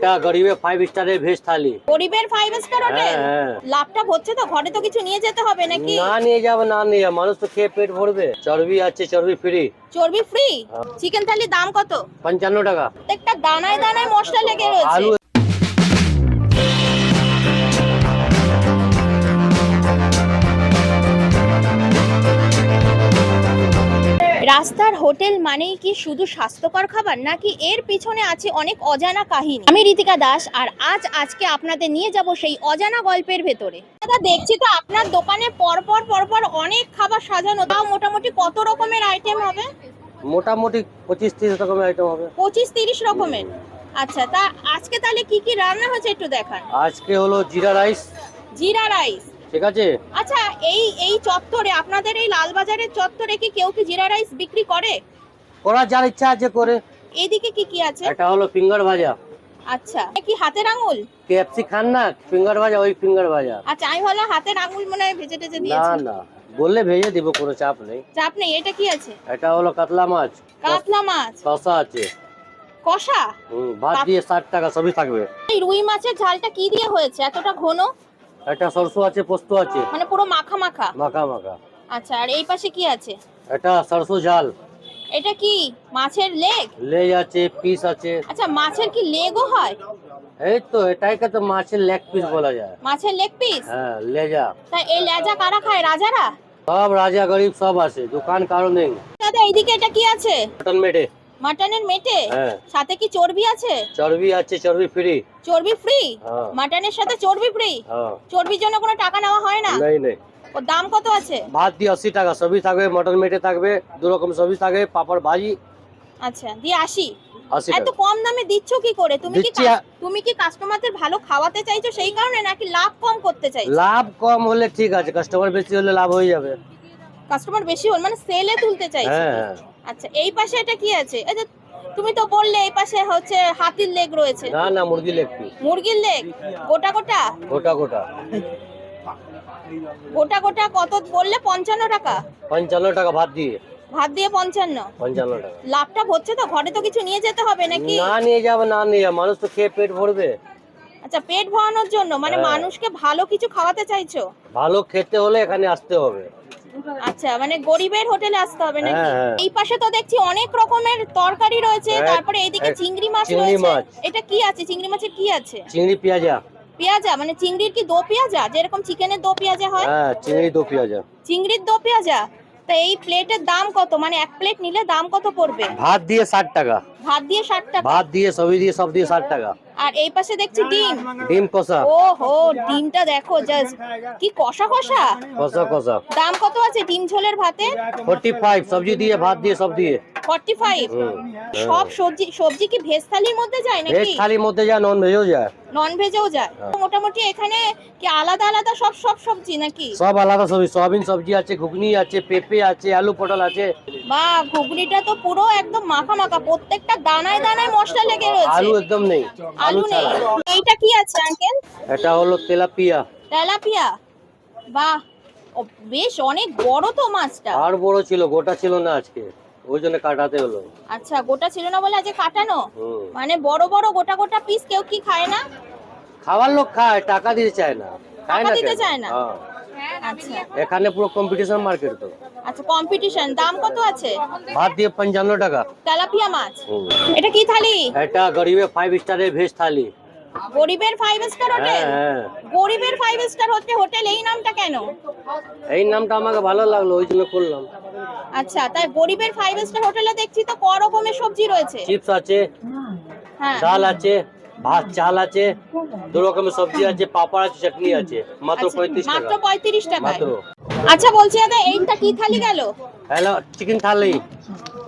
এটা গরিবের 5 স্টারের ভেজ থালি। গরিবের 5 স্টার হোটেল। হ্যাঁ। লাভটা হচ্ছে তো, ঘরে তো কিছু নিয়ে যেতে হবে নাকি? না নিয়ে যাবে, না নিয়ে যাবে, মানুষ তো খেয়ে পেট ভরবে। চর্বি আছে, চর্বি ফ্রি। চর্বি ফ্রি। চিকেন থালির দাম কত? 55 টাকা। প্রত্যেকটা দানায় দানায় মশলা লেগে রয়েছে। আলু রাস্তার হোটেল মানেই কি শুধু স্বাস্থ্যকর খাবার, নাকি এর পিছনে আছে অনেক অজানা কাহিনী? আমি ঋতিকা দাস, আর আজকে আপনাদের নিয়ে যাব সেই অজানা গল্পের ভেতরে। দাদা, দেখছি তো আপনার দোকানে পরপর অনেক খাবার সাজানো। তাও মোটামুটি কত রকমের আইটেম হবে? মোটামুটি 25-30 রকমের আইটেম হবে। 25-30 রকমের। আচ্ছা, তা আজকে তাহলে কি কি রান্না হয়েছে একটু দেখান। আজকে হলো জিরা রাইস। জিরা রাইস, ঠিক আছে। আচ্ছা। এই চত্বরে, আপনাদের এই লালবাজারের চত্বরে কি কেউ কি জিরা রাইস বিক্রি করে? করা যার ইচ্ছা আছে করে। এইদিকে কি কি আছে? এটা হলো ফিঙ্গার ভাজা। আচ্ছা, এ কি হাতের আঙুল? কেএফসি খান না, ফিঙ্গার ভাজা, ওই ফিঙ্গার ভাজা। আচ্ছা, আমি ভাবলাম হাতের আঙুল মনে হয় ভেজে টেজে না দিয়েছে। না, বললে ভেজে দিব, কোনো চাপ নেই। চাপ নেই। এটা কি আছে? এটা হলো কাতলা মাছ। কাতলা মাছ শসা আছে। কষা। ভাত দিয়ে 60 টাকা, সবই থাকবে। এই রুই মাছের ঝালটা কি দিয়ে হয়েছে এতটা ঘন? এটা সরষে আছে, পোস্ত আছে। মানে পুরো মাখা মাখা। মাখা মাখা। আচ্ছা, আর এই পাশে কি আছে? এটা সরষে ঝাল। এটা কি মাছের লেগ? লেজ আছে, পিস আছে। আচ্ছা, মাছের কি লেগও হয়? এই তো এটাকে তো মাছের লেগ পিস বলা যায়। মাছের লেগ পিস। হ্যাঁ, লেজা। তা এই লেজা কারা খায়? রাজারা? সব রাজা গরিব সব আছে, দোকান কারো নেই। দাদা, এইদিকে এটা কি আছে? মটন মেটে। মাটনের মেটে। হ্যাঁ। সাথে কি চর্বি আছে? চর্বি আছে, চর্বি ফ্রি। চর্বি ফ্রি? হ্যাঁ। মাটনের সাথে চর্বি ফ্রি? হ্যাঁ। চর্বির জন্য কোনো টাকা নেওয়া হয় না? নেই নেই। ওর দাম কত আছে? ভাত দিয়ে 80 টাকা, সবই থাকবে। মটন মেটে থাকবে, দু রকম সবই থাকবে, পাপড় ভাজি। আচ্ছা, দিয়ে 80। 80 এত টাকা কম দামে দিচ্ছ কি করে? দিচ্ছি। তুমি কি কাস্টমারদের ভালো খাওয়াতে চাইছো সেই কারণে, নাকি লাভ কম করতে চাইছো? লাভ কম হলে ঠিক আছে, কাস্টমার বেশি হলে লাভ হয়ে যাবে। কাস্টমার বেশি হল মানে সেলে তুলতে চাইছো? হ্যাঁ হ্যাঁ। আচ্ছা, এই পাশে এটা কি আছে? এই যে তুমি তো বললে এই পাশে হচ্ছে হাতির লেগ রয়েছে। না না, মুরগি লেগ পিস। মুরগির লেগ গোটা গোটা? গোটা গোটা। গোটা গোটা কত বললে? 55 টাকা। 55 টাকা ভাত দিয়ে। ভাত দিয়ে 55? 55 টাকা। লাভটা হচ্ছে তো, ঘরে তো কিছু নিয়ে যেতে হবে নাকি? না নিয়ে যাবে, না নিয়ে যাবে, মানুষ তো খেয়ে পেট ভরবে। আচ্ছা, পেট ভরানোর জন্য মানে হ্যাঁ। মানুষকে ভালো কিছু খাওয়াতে চাইছো? ভালো খেতে হলে এখানে আসতে হবে। আচ্ছা, মানে গরিবের হোটেলে আসতে হবে নাকি? হ্যাঁ, হ্যাঁ। এই পাশে তো দেখছি অনেক রকমের তরকারি রয়েছে, তারপরে এইদিকে চিংড়ি মাছ চিংড়ি রয়েছে। মাছ। এটা কি আছে? চিংড়ি মাছের কি আছে? চিংড়ি পেঁয়াজা। পেঁয়াজা মানে চিংড়ির কি দো পেঁয়াজা, যেরকম চিকেনের দো পেঁয়াজা হয়? হ্যাঁ, চিংড়ি দো পেঁয়াজা। চিংড়ির দো পেঁয়াজা। তা এই প্লেটের দাম কত? মানে এক প্লেট নিলে দাম কত পড়বে? ভাত দিয়ে 60 টাকা। ভাত দিয়ে 60 টাকা। ভাত দিয়ে সবই দিয়ে, সব দিয়ে 60 টাকা। আর এই পাশে দেখছি ডিম। ডিম কষা। ওহো, ডিমটা দেখো জাস্ট কি কষা কষা। কষা কষা। দাম কত আছে ডিম ঝোলের ভাতে? 45, সবজি দিয়ে, ভাত দিয়ে, সব দিয়ে। 45। সব সবজি কি ভেজ থালির মধ্যে যায় ভেজ নাকি? থালির মধ্যে যায়, নন ভেজও যায়। নন ভেজেও যায়? মোটামুটি এখানে কি আলাদা আলাদা সব সবজি নাকি? সব আলাদা সবজি, সয়াবিন সবজি আছে, ঘুগনি আছে, পেঁপে আছে, আলু পটল আছে। বা, ঘুগনিটা তো পুরো একদম মাখা মাখা, প্রত্যেকটা দানায় দানায় মশলা লেগে রয়েছে। আলু একদম নেই। আলু নেই। ছাড়া। এইটা কি আছে আঙ্কেল? এটা হলো তেলাপিয়া। তেলাপিয়া। বাহ, বেশ অনেক বড় তো মাছটা। আর বড় ছিল, গোটা ছিল না আজকে, ওই জন্য কাটাতে হলো। আচ্ছা, গোটা ছিল না বলে আজকে কাটানো। হুম। মানে বড় বড় গোটা গোটা পিস কেউ কি খায় না? খাওয়ার লোক খায়, টাকা দিতে চায় না। টাকা দিতে কেন? চায় না? হ্যাঁ। আচ্ছা এখানে পুরো কম্পিটিশন মার্কেট তো। আচ্ছা, কম্পিটিশন। দাম কত আছে? ভাত দিয়ে 55 টাকা। তেলাপিয়া মাছ। হুম। এটা কি থালি? এটা গরিবের 5 স্টারের ভেজ থালি। গরিবের 5 স্টার হোটেল? হ্যাঁ হ্যাঁ। গরিবের 5 স্টার হোটেল এই নামটা কেন? এই নামটা আমাকে ভালো লাগলো, ওই জন্য করলাম। আচ্ছা, তাই গরিবের 5 স্টার হোটেলে দেখছি তো ক রকমের সবজি রয়েছে। চিপস আছে, হ্যাঁ। ডাল আছে, ভাত চাল আছে, দু রকমের সবজি আছে, পাপড় আছে, চাটনি আছে। মাত্র আচ্ছা, 35 মাত্র টাকা। 35 টাকায়। মাত্র। আচ্ছা, বলছি দাদা, এইটা কি থালি গেল? হ্যালো, চিকেন থালি।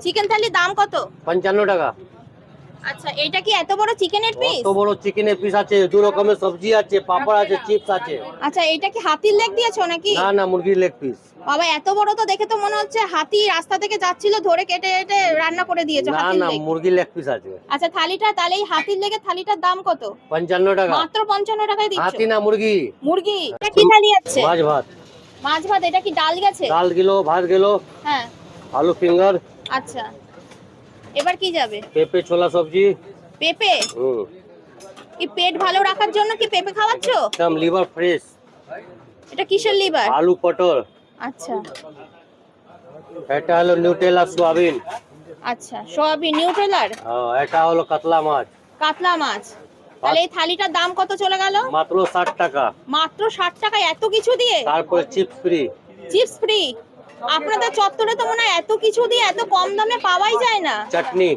চিকেন থালির দাম কত? 55 টাকা। আচ্ছা, এইটা কি এত বড় চিকেনের পিস? কত বড় চিকেনের পিস আছে, দু রকমের সবজি আছে, পাপড় আছে, চিপস আছে। আচ্ছা, এইটা কি হাতির লেগ দিয়েছো নাকি? না না, মুরগির লেগ পিস। বাবা, এত বড় তো দেখে তো মনে হচ্ছে হাতি রাস্তা থেকে যাচ্ছিল, ধরে কেটে কেটে রান্না করে দিয়েছো না হাতির না, লেগ। মুরগির লেগ পিস আছে। আচ্ছা, থালিটা তাহলে এই হাতির লেগের থালিটার দাম কত? 55 টাকা। মাত্র 55 টাকায় দিচ্ছ? হাতি না, মুরগি। মুরগি। এটা কি থালি আছে? মাছ ভাত। মাছ ভাত। এটা কি ডাল গেছে? ডাল গেলো, ভাত গেলো, হ্যাঁ। আলু ফিঙ্গার। আচ্ছা, এবার কি যাবে? পেঁপে ছোলা সবজি। পেঁপে। এই পেট ভালো রাখার জন্য কি পেঁপে খাওয়াচ্ছ? একদম লিভার ফ্রেশ। এটা কিসের লিভার? আলু পটল। আচ্ছা এটা হলো নিউটেলা সোয়াবিন। আচ্ছা, সোয়াবিন নিউট্রেলার। এটা হলো কাতলা মাছ। কাতলা মাছ। তাহলে এই থালিটার দাম কত চলে গেল? মাত্র 60 টাকা। মাত্র 60 টাকায় এত কিছু দিয়ে? তারপরে চিপস ফ্রি। Chips free? আপনাদের চত্বরে তো মনে হয় এত কিছু দিয়ে এত কম দামে পাওয়াই যায় না। চাটনি।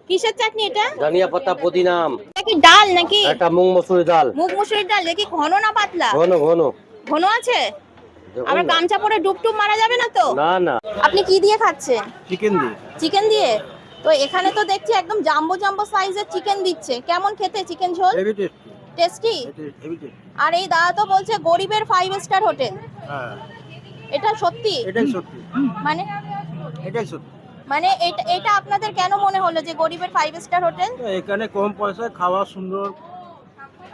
কিসের চাটনি এটা? ধনিয়া পাতা পুদিনা। এটা কি ডাল নাকি? এটা মুগ মসুরি ডাল। মুগ মুসুরির ডাল। দেখি ঘন না পাতলা? ঘন ঘন। ঘন আছে? দেখুন আবার না। গামছা পরে ডুবটুব মারা যাবে না তো? না না। আপনি কি দিয়ে খাচ্ছেন? চিকেন দিয়ে। চিকেন দিয়ে? তো এখানে তো দেখছি একদম জাম্বো জাম্বো সাইজের চিকেন দিচ্ছে। কেমন খেতে চিকেন ঝোল? Heavy tasty. Tasty? Heavy tasty. আর এই দাদা তো বলছে গরিবের 5 স্টার হোটেল। হ্যাঁ, এটা সত্যি? এটাই সত্যি। মানে এটাই সত্যি। মানে এটা আপনাদের কেন মনে হলো যে গরিবের 5 স্টার হোটেল? তো এখানে কম পয়সায় খাওয়া সুন্দর,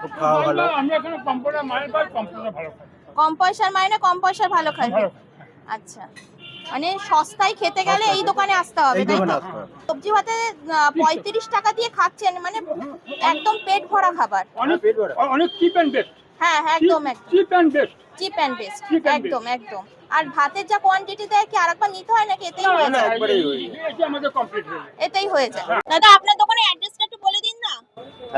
খুব খাওয়া ভালো। আমরা এখানে কম্পিউটার মাল পাই, কম্পিউটার ভালো খাই। কম পয়সার মাইনে কম পয়সার ভালো খায়। ভালো। আচ্ছা, মানে সস্তায় খেতে গেলে এই দোকানে আসতে হবে, এই তাই দোকানে তো? আসতে হবে। সবজি ভাতে 35 টাকা দিয়ে খাচ্ছেন, মানে একদম পেট ভরা খাবার। অনেক পেট ভরা। অনেক চিপ অ্যান্ড বেস্ট। হ্যাঁ হ্যাঁ, একদম একদম chip and best. Chip and best. Cheap and একদম একদম। আর ভাতের যা কোয়ান্টিটি দেয় কি আরেকবার নিতে হয় নাকি এতেই হয়ে যায়? একবারেই হয়ে যায়। এটি আমাদের কমপ্লিট হয়ে যায়। এতেই হয়ে যায়। দাদা আপনার দোকানের অ্যাড্রেসটা একটু বলে দিন না।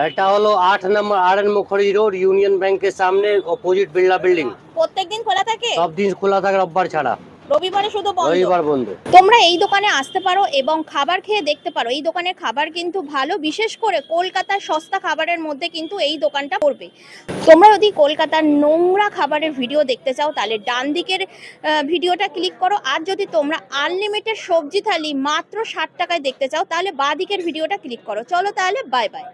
এটা হলো 8 নম্বর RN মুখার্জি রোড, ইউনিয়ন ব্যাংকের সামনে, অপোজিট বিড়লা বিল্ডিং। প্রত্যেকদিন খোলা থাকে? সব দিন খোলা থাকে, রোববার ছাড়া। রবিবারে শুধু বন্ধ? রবিবার বন্ধ। তোমরা এই দোকানে আসতে পারো এবং খাবার খেয়ে দেখতে পারো। এই দোকানের খাবার কিন্তু ভালো, বিশেষ করে কলকাতার সস্তা খাবারের মধ্যে কিন্তু এই দোকানটা পড়বে। তোমরা যদি কলকাতার নোংরা খাবারের ভিডিও দেখতে চাও তাহলে ডান দিকের ভিডিওটা ক্লিক করো, আর যদি তোমরা আনলিমিটেড সবজি থালি মাত্র 60 টাকায় দেখতে চাও তাহলে বাঁ দিকের ভিডিওটা ক্লিক করো। চলো তাহলে, বাই বাই।